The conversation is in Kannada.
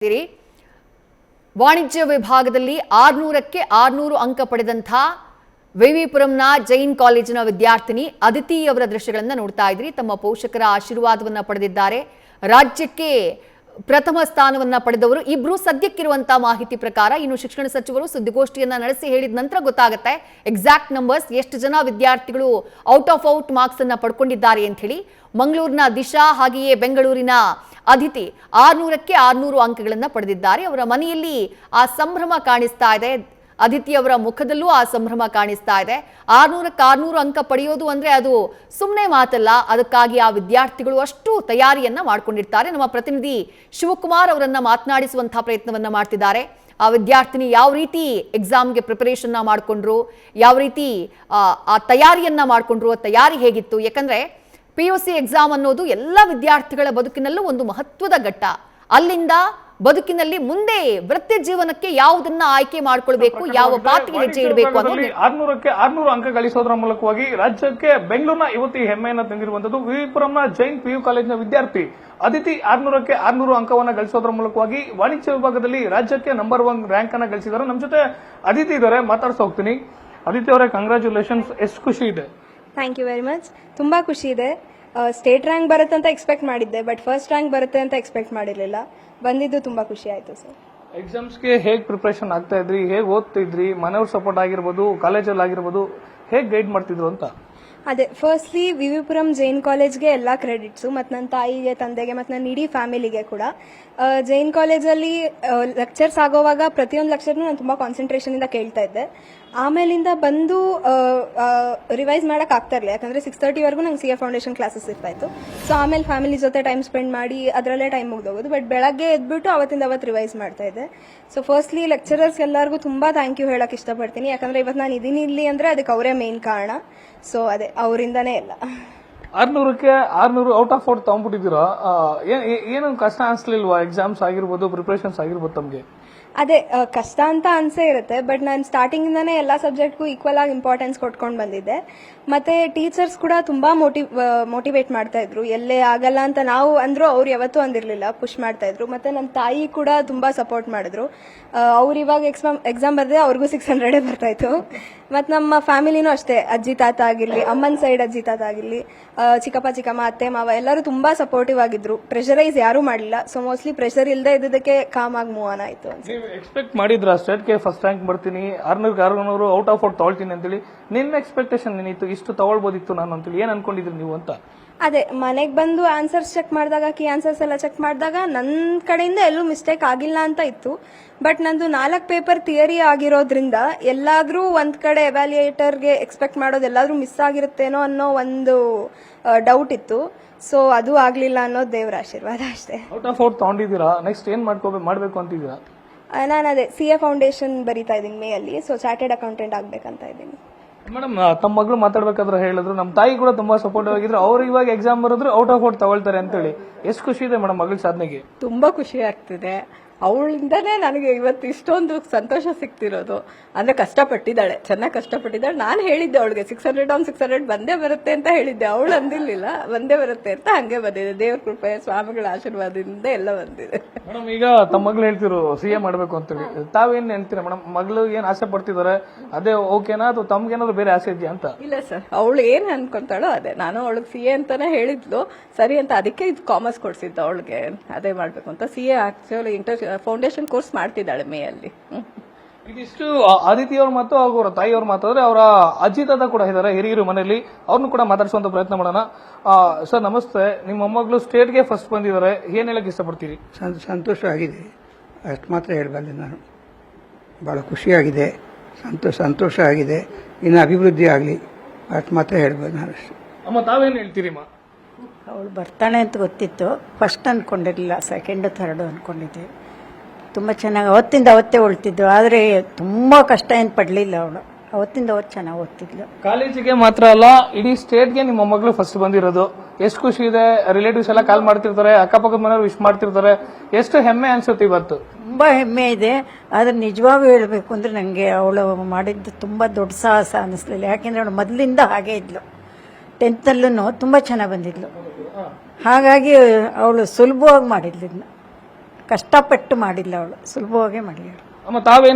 ಇದ್ದೀರಿ. ವಾಣಿಜ್ಯ ವಿಭಾಗದಲ್ಲಿ 600ಕ್ಕೆ 600 ಅಂಕ ಪಡೆದಂತ ವಿವಿಪುರಂನ ಜೈನ್ ಕಾಲೇಜಿನ ವಿದ್ಯಾರ್ಥಿನಿ ಅದಿತಿ ಅವರ ದೃಶ್ಯಗಳನ್ನು ನೋಡ್ತಾ ಇದ್ರಿ. ತಮ್ಮ ಪೋಷಕರ ಆಶೀರ್ವಾದವನ್ನ ಪಡೆದಿದ್ದಾರೆ. ರಾಜ್ಯಕ್ಕೆ ಪ್ರಥಮ ಸ್ಥಾನವನ್ನ ಪಡೆದವರು ಇಬ್ರು ಸದ್ಯಕ್ಕಿರುವಂತ ಮಾಹಿತಿ ಪ್ರಕಾರ. ಇನ್ನು ಶಿಕ್ಷಣ ಸಚಿವರು ಸುದ್ದಿಗೋಷ್ಠಿಯನ್ನ ನಡೆಸಿ ಹೇಳಿದ ನಂತರ ಗೊತ್ತಾಗುತ್ತೆ ಎಕ್ಸಾಕ್ಟ್ ನಂಬರ್ಸ್, ಎಷ್ಟು ಜನ ವಿದ್ಯಾರ್ಥಿಗಳು ಔಟ್ ಮಾರ್ಕ್ಸ್ ಅನ್ನ ಪಡ್ಕೊಂಡಿದ್ದಾರೆ ಅಂತ ಹೇಳಿ. ಮಂಗಳೂರಿನ ದಿಶಾ ಹಾಗೆಯೇ ಬೆಂಗಳೂರಿನ ಅದಿತಿ 600ಕ್ಕೆ 600 ಅಂಕಗಳನ್ನ ಪಡೆದಿದ್ದಾರೆ. ಅವರ ಮನೆಯಲ್ಲಿ ಆ ಸಂಭ್ರಮ ಕಾಣಿಸ್ತಾ ಇದೆ. ಅದಿತಿ ಅವರ ಮುಖದಲ್ಲೂ ಆ ಸಂಭ್ರಮ ಕಾಣಿಸ್ತಾ ಇದೆ. 600ಕ್ಕೆ 600 ಅಂಕ ಪಡೆಯೋದು ಅಂದ್ರೆ ಅದು ಸುಮ್ಮನೆ ಮಾತಲ್ಲ. ಅದಕ್ಕಾಗಿ ಆ ವಿದ್ಯಾರ್ಥಿಗಳು ಅಷ್ಟು ತಯಾರಿಯನ್ನ ಮಾಡ್ಕೊಂಡಿರ್ತಾರೆ. ನಮ್ಮ ಪ್ರತಿನಿಧಿ ಶಿವಕುಮಾರ್ ಅವರನ್ನ ಮಾತನಾಡಿಸುವಂತಹ ಪ್ರಯತ್ನವನ್ನ ಮಾಡ್ತಿದ್ದಾರೆ. ಆ ವಿದ್ಯಾರ್ಥಿನಿ ಯಾವ ರೀತಿ ಎಕ್ಸಾಮ್ಗೆ ಪ್ರಿಪರೇಷನ್ ಮಾಡ್ಕೊಂಡ್ರು, ಯಾವ ರೀತಿ ಆ ತಯಾರಿಯನ್ನ ಮಾಡ್ಕೊಂಡ್ರು, ತಯಾರಿ ಹೇಗಿತ್ತು? ಯಾಕಂದ್ರೆ PUC ಎಕ್ಸಾಮ್ ಅನ್ನೋದು ಎಲ್ಲ ವಿದ್ಯಾರ್ಥಿಗಳ ಬದುಕಿನಲ್ಲೂ ಒಂದು ಮಹತ್ವದ ಘಟ್ಟ. ಅಲ್ಲಿಂದ ಬದುಕಿನಲ್ಲಿ ಮುಂದೆ ವೃತ್ತಿ ಜೀವನಕ್ಕೆ ಯಾವುದನ್ನ ಆಯ್ಕೆ ಮಾಡ್ಕೊಳ್ಬೇಕು, ಯಾವ ಪಾತ್ಗೆ ಹೆಜ್ಜೆ ಇಡಬೇಕು ಅನ್ನೋದು 600ಕ್ಕೆ 600 ಅಂಕ ಗಳಿಸೋದ್ರ ಮೂಲಕವಾಗಿ ರಾಜ್ಯಕ್ಕೆ ಬೆಂಗಳೂರಿನ ಯುವತಿ ಹೆಮ್ಮೆಯನ್ನ ತಂದಿರುವಂತದ್ದು ವಿವಿಪುರಂನ ಜೈನ್ PU ಕಾಲೇಜಿನ ವಿದ್ಯಾರ್ಥಿ ಅದಿತಿ 600ಕ್ಕೆ 600 ಅಂಕವನ್ನ ಗಳಿಸೋದ್ರ ಮೂಲಕವಾಗಿ ವಾಣಿಜ್ಯ ವಿಭಾಗದಲ್ಲಿ ರಾಜ್ಯಕ್ಕೆ ನಂಬರ್ 1 ರ್ಯಾಂಕ್ ಅನ್ನ ಗಳಿಸಿದ್ದಾರೆ. ನಮ್ಮ ಜೊತೆ ಅದಿತಿ ಇದ್ದಾರೆ, ಮಾತಾಡ್ತಾ ಹೋಗ್ತೀನಿ. ಅದಿತಿ ಅವರೇ, ಕಂಗ್ರಾಚುಲೇಷನ್ಸ್. ಎಷ್ಟು ಖುಷಿ ಇದೆ? Thank you very much. ತುಂಬಾ ಖುಷಿ ಇದೆ. ಸ್ಟೇಟ್ ರ್ಯಾಂಕ್ ಬರುತ್ತೆ ಅಂತ ಎಕ್ಸ್ಪೆಕ್ಟ್ ಮಾಡಿದ್ದೆ, ಬಟ್ ಫಸ್ಟ್ ರ್ಯಾಂಕ್ ಬರುತ್ತೆ ಅಂತ ಎಕ್ಸ್ಪೆಕ್ಟ್ ಮಾಡಿರಲಿಲ್ಲ. ಬಂದಿದ್ದು ತುಂಬಾ ಖುಷಿ ಆಯ್ತು ಸರ್. ಎಕ್ಸಾಮ್ಸ್ಗೆ ಹೇಗೆ ಪ್ರಿಪರೇಷನ್ ಆಗ್ತಾ ಇದ್ರಿ, ಹೇಗೆ ಓದ್ತಿದ್ರಿ, ಮನೆಯವ್ರ ಸಪೋರ್ಟ್ ಆಗಿರ್ಬೋದು, ಕಾಲೇಜಲ್ಲಿ ಆಗಿರ್ಬೋದು, ಹೇಗೆ ಗೈಡ್ ಮಾಡ್ತಿದ್ರು ಅಂತ? ಅದೇ, ಫಸ್ಟ್ಲಿ ವಿವಿಪುರಂ ಜೈನ್ ಕಾಲೇಜ್ಗೆ ಎಲ್ಲ ಕ್ರೆಡಿಟ್ಸು, ಮತ್ತು ನನ್ನ ತಾಯಿಗೆ, ತಂದೆಗೆ, ಮತ್ತು ನನ್ನ ಇಡೀ ಫ್ಯಾಮಿಲಿಗೆ ಕೂಡ. ಜೈನ್ ಕಾಲೇಜಲ್ಲಿ ಲೆಕ್ಚರ್ಸ್ ಆಗೋವಾಗ ಪ್ರತಿಯೊಂದು ಲೆಕ್ಚರ್ನು ನಾನು ತುಂಬ ಕಾನ್ಸಂಟ್ರೇಷನಿಂದ ಕೇಳ್ತಾ ಇದ್ದೆ. ಆಮೇಲಿಂದ ಬಂದು ರಿವೈಸ್ ಮಾಡೋಕೆ ಆಗ್ತಾ ಇರಲಿಲ್ಲ, ಯಾಕಂದರೆ 6:30ವರೆಗೂ ನಂಗೆ CA ಫೌಂಡೇಶನ್ ಕ್ಲಾಸಸ್ ಇರ್ತಾಯಿತ್ತು. ಸೊ ಆಮೇಲೆ ಫ್ಯಾಮಿಲಿ ಜೊತೆ ಟೈಮ್ ಸ್ಪೆಂಡ್ ಮಾಡಿ ಅದರಲ್ಲೇ ಟೈಮ್ ಮುಗ್ದೋಗೋದು. ಬಟ್ ಬೆಳಗ್ಗೆ ಎದ್ಬಿಟ್ಟು ಅವತ್ತಿಂದ ಅವತ್ತು ರಿವೈಸ್ ಮಾಡ್ತಾ ಇದ್ದೆ. ಸೊ ಫಸ್ಟ್ಲಿ ಲೆಕ್ಚರರ್ಸ್ ಎಲ್ಲರಿಗೂ ತುಂಬ ಥ್ಯಾಂಕ್ ಯು ಹೇಳಕ್ಕೆ ಇಷ್ಟಪಡ್ತೀನಿ, ಯಾಕಂದರೆ ಇವತ್ತು ನಾನು ಇದೀನಿ ಇಲ್ಲಿ ಅಂದರೆ ಅದಕ್ಕೆ ಅವರೇ ಮೇನ್ ಕಾರಣ. ಸೊ ಅದೇ, ಅವರಿಂದನೇ ಎಲ್ಲ. 600ಕ್ಕೆ 600 ಔಟ್ ಆಫ್ ಔಟ್ ತಗೊಂಡ್ಬಿಟ್ಟಿದ್ದೀರಾ. ಏನು ಕಷ್ಟ ಅನ್ಸ್ಲಿಲ್ವಾ? ಎಕ್ಸಾಮ್ಸ್ ಆಗಿರ್ಬೋದು, ಪ್ರಿಪರೇಷನ್ಸ್ ಆಗಿರ್ಬೋದು ತಮಗೆ? ಅದೇ, ಕಷ್ಟ ಅಂತ ಅನ್ಸೇ ಇರುತ್ತೆ, ಬಟ್ ನಾನು ಸ್ಟಾರ್ಟಿಂಗಿಂದನೇ ಎಲ್ಲ ಸಬ್ಜೆಕ್ಟ್ಗೂ ಈಕ್ವಲ್ ಆಗಿ ಇಂಪಾರ್ಟೆನ್ಸ್ ಕೊಟ್ಕೊಂಡು ಬಂದಿದ್ದೆ. ಮತ್ತೆ ಟೀಚರ್ಸ್ ಕೂಡ ತುಂಬಾ ಮೋಟಿವೇಟ್ ಮಾಡ್ತಾ ಇದ್ರು. ಎಲ್ಲೇ ಆಗಲ್ಲ ಅಂತ ನಾವು ಅಂದ್ರು ಅವ್ರು ಯಾವತ್ತೂ ಅಂದಿರ್ಲಿಲ್ಲ, ಪುಷ್ ಮಾಡ್ತಾ ಇದ್ರು. ಮತ್ತೆ ನನ್ನ ತಾಯಿ ಕೂಡ ತುಂಬಾ ಸಪೋರ್ಟ್ ಮಾಡಿದ್ರು. ಅವ್ರು ಇವಾಗ ಎಕ್ಸಾಮ್ ಬರ್ದೆ ಅವ್ರಿಗೂ 600 ಬರ್ತಾ ಇತ್ತು. ಮತ್ತು ನಮ್ಮ ಫ್ಯಾಮಿಲಿನೂ ಅಷ್ಟೇ, ಅಜ್ಜಿ ತಾತ ಆಗಿರ್ಲಿ, ಅಮ್ಮನ ಸೈಡ್ ಅಜ್ಜಿ ತಾತ ಆಗಿರ್ಲಿ, ಚಿಕ್ಕಪ್ಪ ಚಿಕ್ಕಮ್ಮ, ಅತ್ತೆ ಮಾವ ಎಲ್ಲರೂ ತುಂಬಾ ಸಪೋರ್ಟಿವ್ ಆಗಿದ್ರು. ಪ್ರೆಷರೈಸ್ ಯಾರೂ ಮಾಡಲಿಲ್ಲ. ಸೊ ಮೋಸ್ಟ್ಲಿ ಪ್ರೆಷರ್ ಇಲ್ಲದೆ ಇದ್ದಕ್ಕೆ ಕಾಮ್ ಆಗಿ ಮೂವ್ ಆನ್ ಆಯ್ತು. ಎಕ್ಸ್ಪೆಕ್ಟ್ ಮಾಡಿದ್ರ ಸ್ಟೇಟ್ಗೆ ಫಸ್ಟ್ ರ್ಯಾಂಕ್ ಬರ್ತೀನಿ, 600ಕ್ಕೆ 600 ಔಟ್ ಆಫ್ ಔಟ್ ತಗೊಳ್ತೀನಿ ಅಂತೇಳಿ? ನಿನ್ನ ಎಕ್ಸ್ಪೆಕ್ಟೇಷನ್ ಏನಿತ್ತು? ಇಷ್ಟು ತಗೊಳ್ಬೋದಿತ್ತು ನಾನು ಅಂತೇಳಿ ಏನ್ ಅನ್ಕೊಂಡಿದ್ರಿ ನೀವು ಅಂತ? ಅದೇ, ಮನೆಗೆ ಬಂದು ಆನ್ಸರ್ಸ್ ಚೆಕ್ ಮಾಡಿದಾಗ, ಕೀ ಆನ್ಸರ್ಸ್ ಎಲ್ಲ ಚೆಕ್ ಮಾಡಿದಾಗ ನನ್ನ ಕಡೆಯಿಂದ ಎಲ್ಲೂ ಮಿಸ್ಟೇಕ್ ಆಗಿಲ್ಲ ಅಂತ ಇತ್ತು. ಬಟ್ ನಂದು 4 ಪೇಪರ್ ಥಿಯರಿ ಆಗಿರೋದ್ರಿಂದ ಎಲ್ಲಾದ್ರೂ ಒಂದ್ ಕಡೆ ಎವ್ಯಾಲ್ಯೂಯೇಟರ್ಗೆ ಎಕ್ಸ್ಪೆಕ್ಟ್ ಮಾಡೋದು ಎಲ್ಲಾದ್ರೂ ಮಿಸ್ ಆಗಿರುತ್ತೇನೋ ಅನ್ನೋ ಒಂದು ಡೌಟ್ ಇತ್ತು. ಸೊ ಅದು ಆಗ್ಲಿಲ್ಲ ಅನ್ನೋದು ದೇವರ ಆಶೀರ್ವಾದ ಅಷ್ಟೇ. ಔಟ್ ಆಫ್ ಔಟ್ ತಗೊಂಡಿದ್ದೀರಾ, ನೆಕ್ಸ್ಟ್ ಏನ್ ಮಾಡ್ಬೇಕು ಅಂತಿದ್ದೀರಾ? ನಾನು ಅದೇ CA ಫೌಂಡೇಶನ್ ಬರೀತಾ ಇದ್ದೀನಿ ಮೇ ಅಲ್ಲಿ. ಸೊ ಚಾರ್ಟೆಡ್ ಅಕೌಂಟೆಂಟ್ ಆಗ್ಬೇಕಂತ ಇದ್ದೀನಿ. ಮೇಡಮ್, ತಮ್ಮ ಮಗಳು ಮಾತಾಡ್ಬೇಕಾದ್ರೆ ಹೇಳಿದ್ರು ನಮ್ಮ ತಾಯಿ ಕೂಡ ತುಂಬಾ ಸಪೋರ್ಟಿವ್ ಆಗಿದ್ರು. ಅವ್ರು ಇವಾಗ ಎಕ್ಸಾಮ್ ಬರೋದ್ರು ಔಟ್ ಆಫ್ ಔಟ್ ತಗೊಳ್ತಾರೆ ಅಂತೇಳಿ. ಎಷ್ಟು ಖುಷಿ ಇದೆ ಮೇಡಮ್ ಮಗಳ ಸಾಧನೆಗೆ? ತುಂಬಾ ಖುಷಿ ಆಗ್ತಿದೆ. ಅವಳಿಂದನೇ ನನಗೆ ಇವತ್ತು ಇಷ್ಟೊಂದು ಸಂತೋಷ ಸಿಗ್ತಿರೋದು. ಅಂದ್ರೆ ಕಷ್ಟಪಟ್ಟಿದ್ದಾಳೆ, ಚೆನ್ನಾಗಿ ಕಷ್ಟಪಟ್ಟಿದ್ದಾಳೆ. ನಾನು ಹೇಳಿದ್ದೆ ಅವಳಿಗೆ 600 ಬಂದೇ ಬರುತ್ತೆ ಅಂತ ಹೇಳಿದ್ದೆ. ಅವಳು ಅಂದಿರ್ಲಿಲ್ಲ, ಬಂದೇ ಬರುತ್ತೆ ಅಂತ. ಹಂಗೆ ಬಂದಿದೆ, ದೇವ್ರ ಕೃಪೆ, ಸ್ವಾಮಿಗಳ ಆಶೀರ್ವಾದದಿಂದ ಎಲ್ಲ ಬಂದಿದೆ. ಮೇಡಮ್, ಈಗ ತಮ್ಮ ಮಗಳು ಹೇಳ್ತಿರು CA ಮಾಡ್ಬೇಕು ಅಂತೇಳಿ, ತಾವೇನ್ ಹೇಳ್ತೀರಾ ಮೇಡಮ್? ಮಗಳು ಏನ್ ಆಸೆ ಪಡ್ತಿದ್ದಾರೆ, ಅದೇ ಓಕೆನಾ ಅಥವಾ ತಮ್ಗೇನಾದ್ರು ಬೇರೆ ಆಸೆ ಇದೆಯಾ ಅಂತ? ಇಲ್ಲ ಸರ್, ಅವಳು ಏನ್ ಅನ್ಕೊಂತಾಳೋ ಅದೇ. ನಾನು ಅವಳಿಗೆ CA ಅಂತಾನೆ ಹೇಳಿದ್ಲು, ಸರಿ ಅಂತ. ಅದಕ್ಕೆ ಇದು ಕಾಮರ್ಸ್ ಕೊಡ್ಸಿದ್ದು ಅವಳಿಗೆ, ಅದೇ ಮಾಡ್ಬೇಕು ಅಂತ. CA ಆಕ್ಚುಲಿ ಫೌಂಡೇಶನ್ ಕೋರ್ಸ್ ಮಾಡ್ತಿದ್ದಾಳೆ ಮೇ ಅಲ್ಲಿ. ಇದಿಷ್ಟು ಅದಿತಿ ಅವ್ರ ಮತ್ತು ಅವರ ತಾಯಿಯವ್ರ ಮಾತಾದ್ರೆ, ಅವರ ಅಜ್ಜಿ ತಾತ ಕೂಡ ಇದ್ದಾರೆ ಹಿರಿಯರು ಮನೆಯಲ್ಲಿ. ಅವ್ರನ್ನು ಕೂಡ ಮಾತಾಡಿಸುವಂತ ಪ್ರಯತ್ನ ಮಾಡೋಣ. ಸರ್ ನಮಸ್ತೆ. ನಿಮ್ಮ ಮೊಮ್ಮಗಳು ಸ್ಟೇಟ್ಗೆ ಫಸ್ಟ್ ಬಂದಿದ್ದಾರೆ, ಏನ್ ಹೇಳಕ್ ಇಷ್ಟಪಡ್ತೀರಿ? ಸಂತೋಷ ಆಗಿದೆ, ಅಷ್ಟು ಮಾತ್ರ ಹೇಳಬಲ್ಲೆ ನಾನು. ಭಾಳ ಖುಷಿಯಾಗಿದೆ, ಸಂತೋಷ ಆಗಿದೆ. ಇನ್ನು ಅಭಿವೃದ್ಧಿ ಆಗಲಿ, ಅಷ್ಟು ಮಾತ್ರ ಹೇಳ್ಬೋದು ನಾನು ಅಷ್ಟೇ. ಅಮ್ಮ, ತಾವೇನು ಹೇಳ್ತೀರಿ? ಅವಳು ಬರ್ತಾಳೆ ಅಂತ ಗೊತ್ತಿತ್ತು, ಫಸ್ಟ್ ಅಂದ್ಕೊಂಡಿರಲಿಲ್ಲ, ಸೆಕೆಂಡ್ ಥರ್ಡ್ ಅಂದ್ಕೊಂಡಿದ್ದೆ. ತುಂಬ ಚೆನ್ನಾಗಿ ಅವತ್ತಿಂದ ಅವತ್ತೇ ಓದ್ತಿದ್ದು, ಆದರೆ ತುಂಬ ಕಷ್ಟ ಏನು ಪಡಲಿಲ್ಲ ಅವಳು. ಅವತ್ತಿಂದ ಅವತ್ತು ಚೆನ್ನಾಗಿ ಓದ್ತಿದ್ಲು. ಕಾಲೇಜಿಗೆ ಮಾತ್ರ ಅಲ್ಲ, ಇಡೀ ಸ್ಟೇಟ್ಗೆ ನಿಮ್ಮ ಮಗಳು ಫಸ್ಟ್ ಬಂದಿರೋದು. ಎಷ್ಟು ಖುಷಿ ಇದೆ. ರಿಲೇಟಿವ್ಸ್ ಎಲ್ಲ ಕಾಲ್ ಮಾಡ್ತಿರ್ತಾರೆ, ಅಕ್ಕಪಕ್ಕದ ಮನೆಯವರು ವಿಶ್ ಮಾಡ್ತಿರ್ತಾರೆ. ಎಷ್ಟು ಹೆಮ್ಮೆ ಅನ್ಸುತ್ತೆ ಇವತ್ತು? ತುಂಬ ಹೆಮ್ಮೆ ಇದೆ. ಆದರೆ ನಿಜವಾಗೂ ಹೇಳಬೇಕು ಅಂದರೆ ನನಗೆ ಅವಳು ಮಾಡಿದ್ದು ತುಂಬ ದೊಡ್ಡ ಸಾಹಸ ಅನ್ನಿಸ್ಲಿಲ್ಲ. ಯಾಕೆಂದರೆ ಅವಳು ಮೊದಲಿಂದ ಹಾಗೇ ಇದ್ಲು. 10th ತುಂಬ ಚೆನ್ನಾಗಿ ಬಂದಿದ್ಲು. ಹಾಗಾಗಿ ಅವಳು ಸುಲಭವಾಗಿ ಮಾಡಿದ್ಲು ಇದನ್ನ. ಕಷ್ಟಪಟ್ಟು ಮಾಡಿಲ್ಲ ಅವಳು, ಸುಲಭವಾಗೇ ಮಾಡಿಲ್ಲ. ಅಮ್ಮ ತಾವೇನು